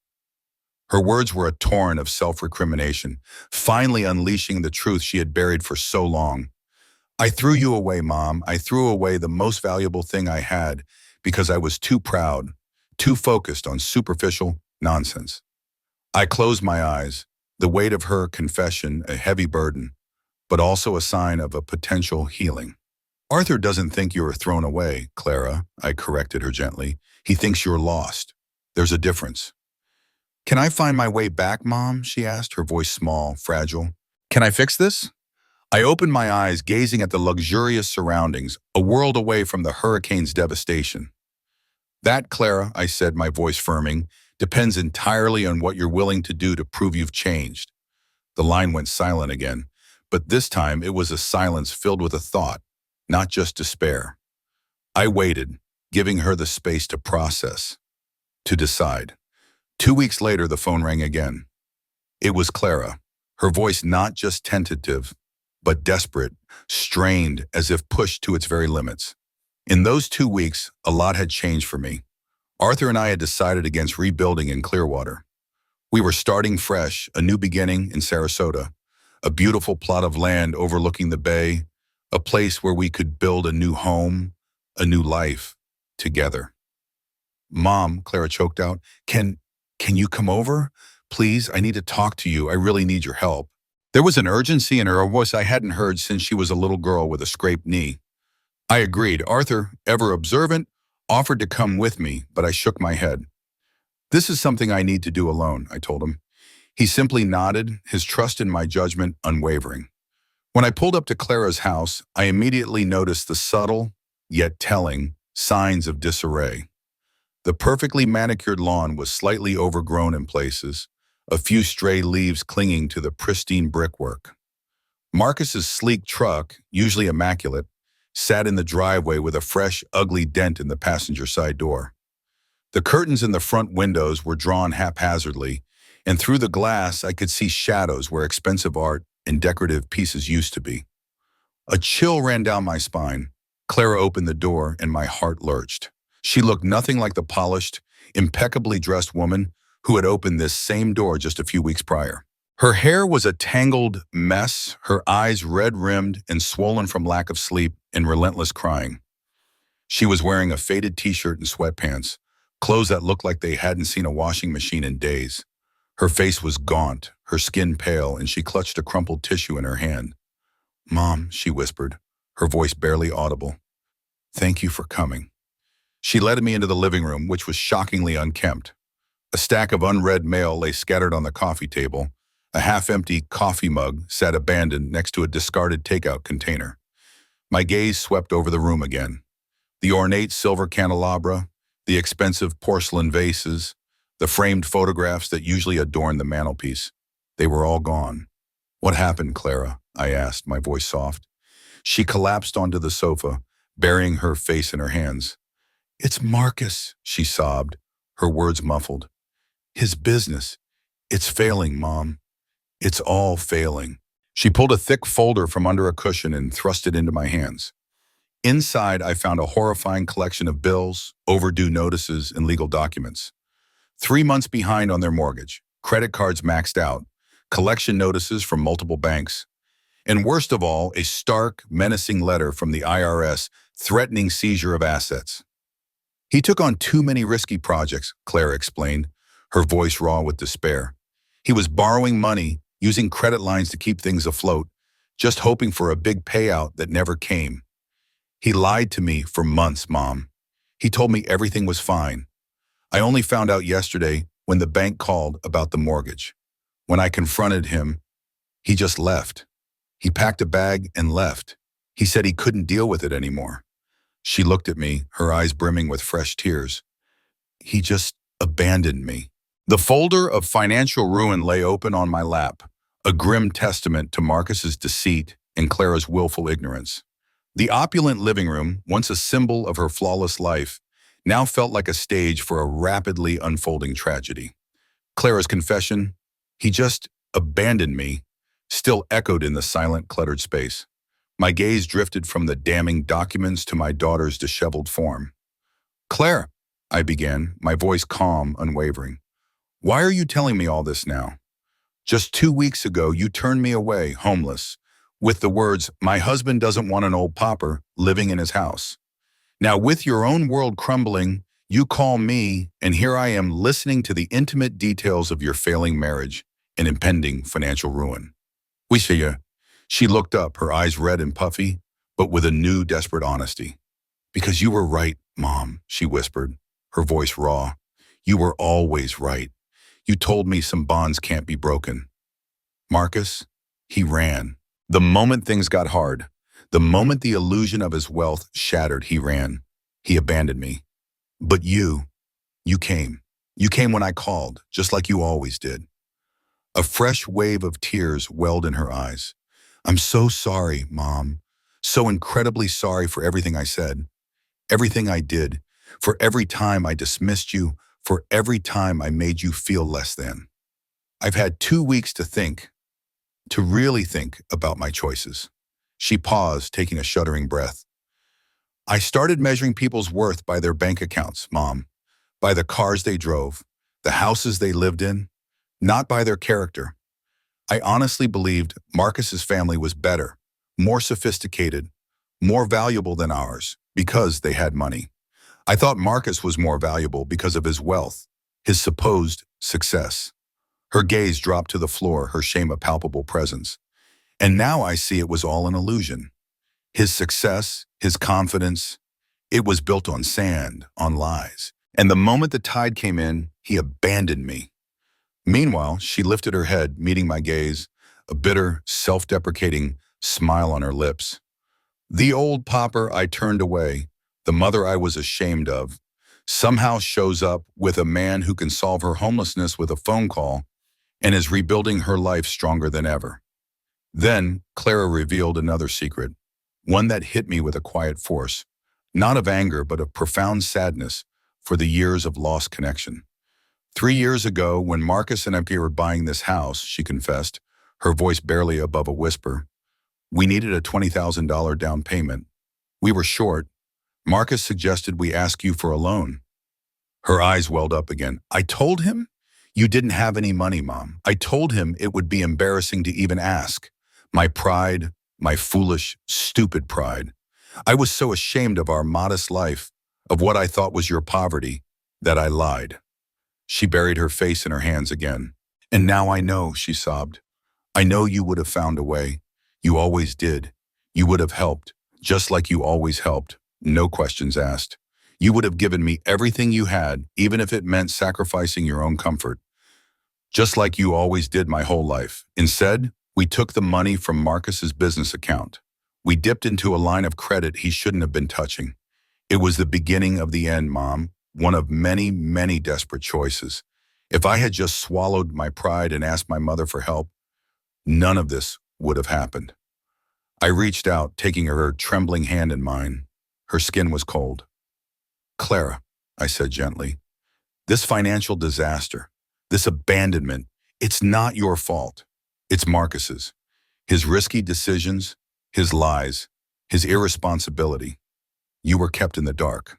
Her words were a torrent of self-recrimination, finally unleashing the truth she had buried for so long. I threw you away, Mom. I threw away the most valuable thing I had because I was too proud, too focused on superficial nonsense. I closed my eyes, the weight of her confession a heavy burden, but also a sign of a potential healing. Arthur doesn't think you are thrown away, Clara, I corrected her gently. He thinks you're lost. There's a difference. Can I find my way back, Mom? She asked, her voice small, fragile. Can I fix this? I opened my eyes, gazing at the luxurious surroundings, a world away from the hurricane's devastation. That, Clara, I said, my voice firming, depends entirely on what you're willing to do to prove you've changed. The line went silent again, But this time it was a silence filled with a thought, not just despair. I waited, giving her the space to process, to decide. 2 weeks later, the phone rang again. It was Clara, her voice not just tentative, but desperate, strained as if pushed to its very limits. In those 2 weeks, a lot had changed for me. Arthur and I had decided against rebuilding in Clearwater. We were starting fresh, a new beginning in Sarasota, a beautiful plot of land overlooking the bay, a place where we could build a new home, a new life, together. Mom, Clara choked out, can you come over? Please, I need to talk to you. I really need your help. There was an urgency in her voice I hadn't heard since she was a little girl with a scraped knee. I agreed. Arthur, ever observant, offered to come with me, but I shook my head. This is something I need to do alone, I told him. He simply nodded, his trust in my judgment unwavering. When I pulled up to Clara's house, I immediately noticed the subtle, yet telling, signs of disarray. The perfectly manicured lawn was slightly overgrown in places, a few stray leaves clinging to the pristine brickwork. Marcus's sleek truck, usually immaculate, sat in the driveway with a fresh, ugly dent in the passenger side door. The curtains in the front windows were drawn haphazardly, and through the glass I could see shadows where expensive art and decorative pieces used to be. A chill ran down my spine. Clara opened the door and my heart lurched. She looked nothing like the polished, impeccably dressed woman who had opened this same door just a few weeks prior. Her hair was a tangled mess, her eyes red-rimmed and swollen from lack of sleep and relentless crying. She was wearing a faded t-shirt and sweatpants, clothes that looked like they hadn't seen a washing machine in days. Her face was gaunt, her skin pale, and she clutched a crumpled tissue in her hand. "Mom," she whispered, her voice barely audible. "Thank you for coming." She led me into the living room, which was shockingly unkempt. A stack of unread mail lay scattered on the coffee table. A half-empty coffee mug sat abandoned next to a discarded takeout container. My gaze swept over the room again. The ornate silver candelabra, the expensive porcelain vases, the framed photographs that usually adorned the mantelpiece. They were all gone. "What happened, Clara?" I asked, my voice soft. She collapsed onto the sofa, burying her face in her hands. "It's Marcus," she sobbed, her words muffled. "His business. It's failing, Mom. It's all failing." She pulled a thick folder from under a cushion and thrust it into my hands. Inside, I found a horrifying collection of bills, overdue notices, and legal documents. 3 months behind on their mortgage, credit cards maxed out, collection notices from multiple banks, and worst of all, a stark, menacing letter from the IRS threatening seizure of assets. "He took on too many risky projects," Clara explained, her voice raw with despair. "He was borrowing money, using credit lines to keep things afloat, just hoping for a big payout that never came. He lied to me for months, Mom. He told me everything was fine. I only found out yesterday when the bank called about the mortgage. When I confronted him, he just left. He packed a bag and left. He said he couldn't deal with it anymore." She looked at me, her eyes brimming with fresh tears. "He just abandoned me." The folder of financial ruin lay open on my lap, a grim testament to Marcus's deceit and Clara's willful ignorance. The opulent living room, once a symbol of her flawless life, now felt like a stage for a rapidly unfolding tragedy. Clara's confession, "He just abandoned me," still echoed in the silent, cluttered space. My gaze drifted from the damning documents to my daughter's disheveled form. "Claire," I began, my voice calm, unwavering. "Why are you telling me all this now? Just 2 weeks ago, you turned me away, homeless, with the words, 'My husband doesn't want an old pauper living in his house.' Now, with your own world crumbling, you call me, and here I am listening to the intimate details of your failing marriage and impending financial ruin. We see you." She looked up, her eyes red and puffy, but with a new, desperate honesty. "Because you were right, Mom," she whispered, her voice raw. "You were always right. You told me some bonds can't be broken. Marcus, he ran. The moment things got hard, the moment the illusion of his wealth shattered, he ran. He abandoned me. But you came. You came when I called, just like you always did." A fresh wave of tears welled in her eyes. I'm so sorry, Mom. So incredibly sorry for everything I said, everything I did, for every time I dismissed you, for every time I made you feel less than. I've had 2 weeks to think, to really think about my choices. She paused, taking a shuddering breath. I started measuring people's worth by their bank accounts, Mom, by the cars they drove, the houses they lived in, not by their character. I honestly believed Marcus's family was better, more sophisticated, more valuable than ours because they had money. I thought Marcus was more valuable because of his wealth, his supposed success. Her gaze dropped to the floor, her shame a palpable presence. And now I see it was all an illusion. His success, his confidence, it was built on sand, on lies. And the moment the tide came in, he abandoned me. Meanwhile, she lifted her head, meeting my gaze, a bitter, self-deprecating smile on her lips. The old pauper I turned away, the mother I was ashamed of, somehow shows up with a man who can solve her homelessness with a phone call and is rebuilding her life stronger than ever. Then, Clara revealed another secret, one that hit me with a quiet force, not of anger but of profound sadness for the years of lost connection. 3 years ago, when Marcus and I were buying this house, she confessed, her voice barely above a whisper, we needed a $20,000 down payment. We were short. Marcus suggested we ask you for a loan. Her eyes welled up again. I told him? You didn't have any money, Mom. I told him it would be embarrassing to even ask. My pride, my foolish, stupid pride. I was so ashamed of our modest life, of what I thought was your poverty, that I lied. She buried her face in her hands again. And now I know, she sobbed. I know you would have found a way. You always did. You would have helped, just like you always helped. No questions asked. You would have given me everything you had, even if it meant sacrificing your own comfort. Just like you always did my whole life. Instead, we took the money from Marcus's business account. We dipped into a line of credit he shouldn't have been touching. It was the beginning of the end, Mom. One of many, many desperate choices. If I had just swallowed my pride and asked my mother for help, none of this would have happened. I reached out, taking her trembling hand in mine. Her skin was cold. Clara, I said gently, this financial disaster, this abandonment, it's not your fault. It's Marcus's. His risky decisions, his lies, his irresponsibility. You were kept in the dark.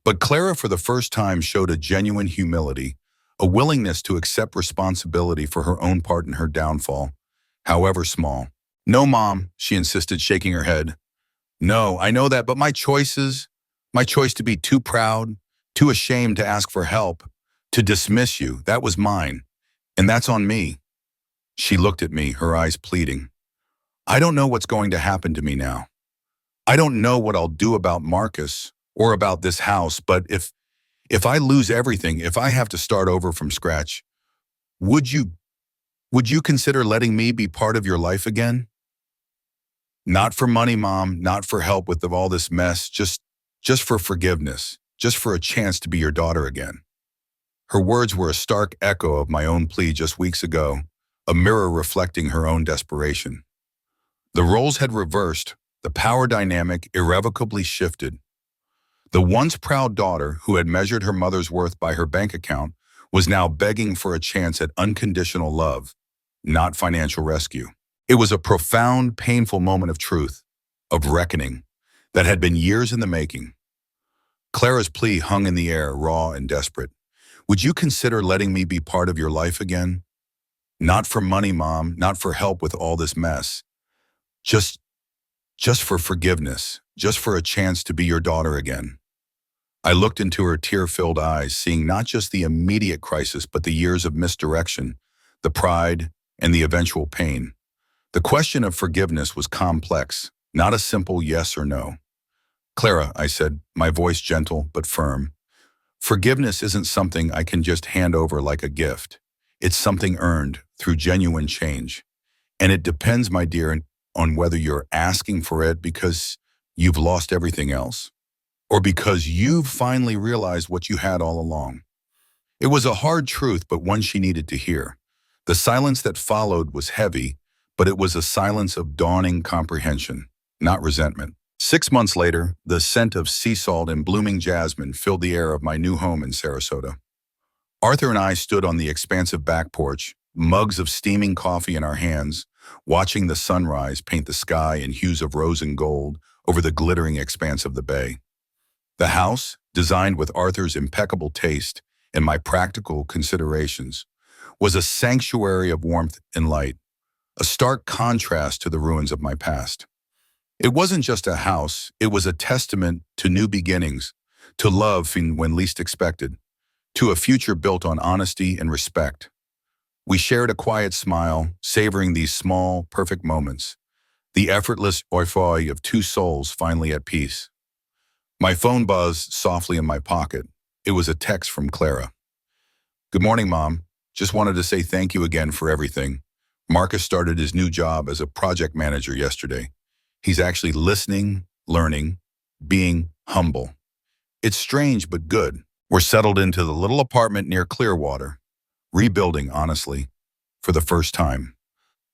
But Clara, for the first time, showed a genuine humility, a willingness to accept responsibility for her own part in her downfall, however small. No, Mom, she insisted, shaking her head. No, I know that, but my choice to be too proud, too ashamed to ask for help, to dismiss you, that was mine. And that's on me. She looked at me, her eyes pleading. I don't know what's going to happen to me now. I don't know what I'll do about Marcus or about this house, but if I lose everything, if I have to start over from scratch, would you consider letting me be part of your life again? Not for money, Mom, not for help with all this mess, just for forgiveness, just for a chance to be your daughter again. Her words were a stark echo of my own plea just weeks ago, a mirror reflecting her own desperation. The roles had reversed, the power dynamic irrevocably shifted. The once proud daughter, who had measured her mother's worth by her bank account, was now begging for a chance at unconditional love, not financial rescue. It was a profound, painful moment of truth, of reckoning, that had been years in the making. Clara's plea hung in the air, raw and desperate. Would you consider letting me be part of your life again? Not for money, Mom, not for help with all this mess. Just for forgiveness, just for a chance to be your daughter again. I looked into her tear-filled eyes, seeing not just the immediate crisis, but the years of misdirection, the pride, and the eventual pain. The question of forgiveness was complex, not a simple yes or no. Clara, I said, my voice gentle but firm, forgiveness isn't something I can just hand over like a gift. It's something earned through genuine change. And it depends, my dear, on whether you're asking for it because you've lost everything else, or because you've finally realized what you had all along. It was a hard truth, but one she needed to hear. The silence that followed was heavy, but it was a silence of dawning comprehension, not resentment. 6 months later, the scent of sea salt and blooming jasmine filled the air of my new home in Sarasota. Arthur and I stood on the expansive back porch, mugs of steaming coffee in our hands, watching the sunrise paint the sky in hues of rose and gold over the glittering expanse of the bay. The house, designed with Arthur's impeccable taste and my practical considerations, was a sanctuary of warmth and light, a stark contrast to the ruins of my past. It wasn't just a house, it was a testament to new beginnings, to love when least expected, to a future built on honesty and respect. We shared a quiet smile, savoring these small, perfect moments, the effortless euphoria of two souls finally at peace. My phone buzzed softly in my pocket. It was a text from Clara. "Good morning, Mom. Just wanted to say thank you again for everything. Marcus started his new job as a project manager yesterday. He's actually listening, learning, being humble. It's strange but good. We're settled into the little apartment near Clearwater, rebuilding, honestly, for the first time."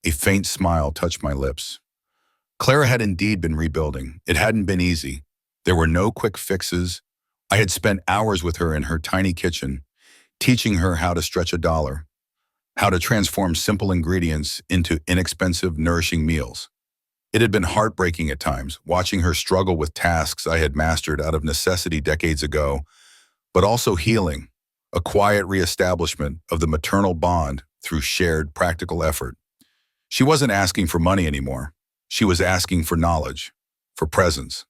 A faint smile touched my lips. Clara had indeed been rebuilding. It hadn't been easy. There were no quick fixes. I had spent hours with her in her tiny kitchen, teaching her how to stretch a dollar, how to transform simple ingredients into inexpensive, nourishing meals. It had been heartbreaking at times, watching her struggle with tasks I had mastered out of necessity decades ago, but also healing, a quiet reestablishment of the maternal bond through shared practical effort. She wasn't asking for money anymore. She was asking for knowledge, for presence.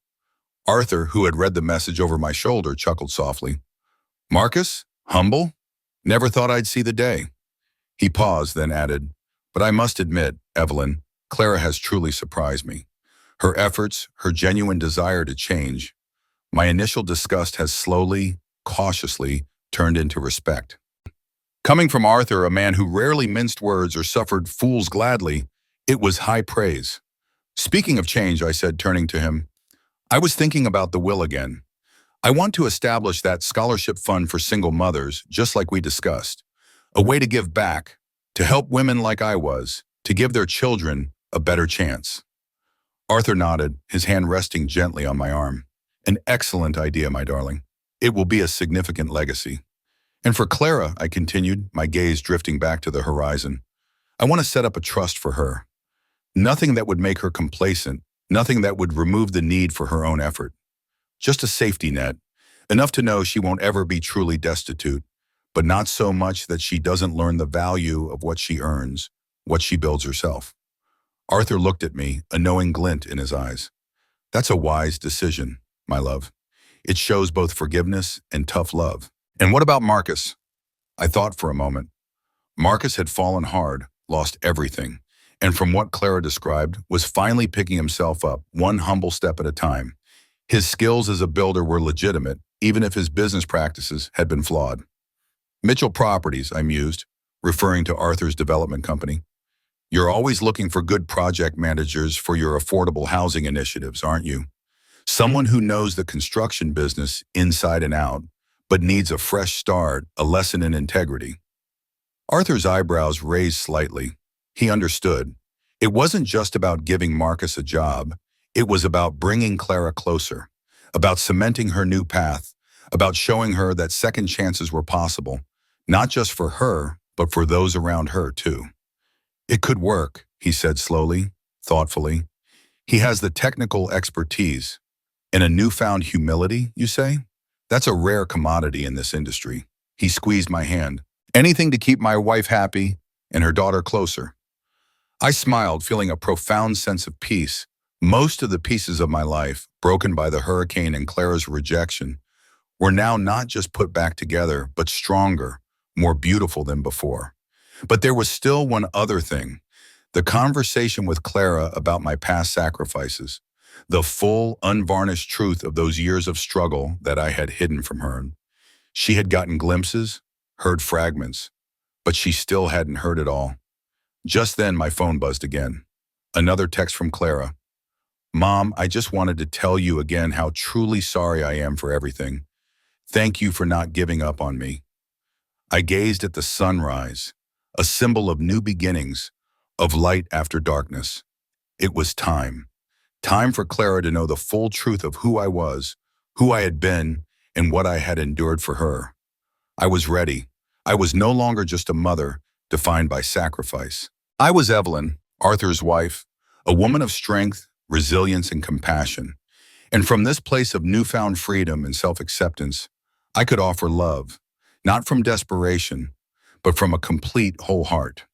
Arthur, who had read the message over my shoulder, chuckled softly. "Marcus? Humble? Never thought I'd see the day." He paused, then added, "But I must admit, Evelyn, Clara has truly surprised me. Her efforts, her genuine desire to change. My initial disgust has slowly, cautiously turned into respect." Coming from Arthur, a man who rarely minced words or suffered fools gladly, it was high praise. "Speaking of change," I said, turning to him, "I was thinking about the will again. I want to establish that scholarship fund for single mothers, just like we discussed. A way to give back, to help women like I was, to give their children a better chance." Arthur nodded, his hand resting gently on my arm. "An excellent idea, my darling. It will be a significant legacy. And for Clara," I continued, my gaze drifting back to the horizon, "I want to set up a trust for her. Nothing that would make her complacent, nothing that would remove the need for her own effort. Just a safety net, enough to know she won't ever be truly destitute, but not so much that she doesn't learn the value of what she earns, what she builds herself." Arthur looked at me, a knowing glint in his eyes. "That's a wise decision, my love. It shows both forgiveness and tough love." "And what about Marcus?" I thought for a moment. Marcus had fallen hard, lost everything, and from what Clara described, was finally picking himself up, one humble step at a time. His skills as a builder were legitimate, even if his business practices had been flawed. "Mitchell Properties," I mused, referring to Arthur's development company. "You're always looking for good project managers for your affordable housing initiatives, aren't you? Someone who knows the construction business inside and out, but needs a fresh start, a lesson in integrity." Arthur's eyebrows raised slightly. He understood. It wasn't just about giving Marcus a job. It was about bringing Clara closer, about cementing her new path, about showing her that second chances were possible, not just for her, but for those around her too. "It could work," he said slowly, thoughtfully. "He has the technical expertise. And a newfound humility, you say? That's a rare commodity in this industry." He squeezed my hand. "Anything to keep my wife happy and her daughter closer." I smiled, feeling a profound sense of peace. Most of the pieces of my life, broken by the hurricane and Clara's rejection, were now not just put back together, but stronger, more beautiful than before. But there was still one other thing, the conversation with Clara about my past sacrifices, the full, unvarnished truth of those years of struggle that I had hidden from her. She had gotten glimpses, heard fragments, but she still hadn't heard it all. Just then, my phone buzzed again. Another text from Clara. "Mom, I just wanted to tell you again how truly sorry I am for everything. Thank you for not giving up on me." I gazed at the sunrise, a symbol of new beginnings, of light after darkness. It was time. Time for Clara to know the full truth of who I was, who I had been, and what I had endured for her. I was ready. I was no longer just a mother, defined by sacrifice. I was Evelyn, Arthur's wife, a woman of strength, resilience, and compassion. And from this place of newfound freedom and self-acceptance, I could offer love, not from desperation, but from a complete whole heart.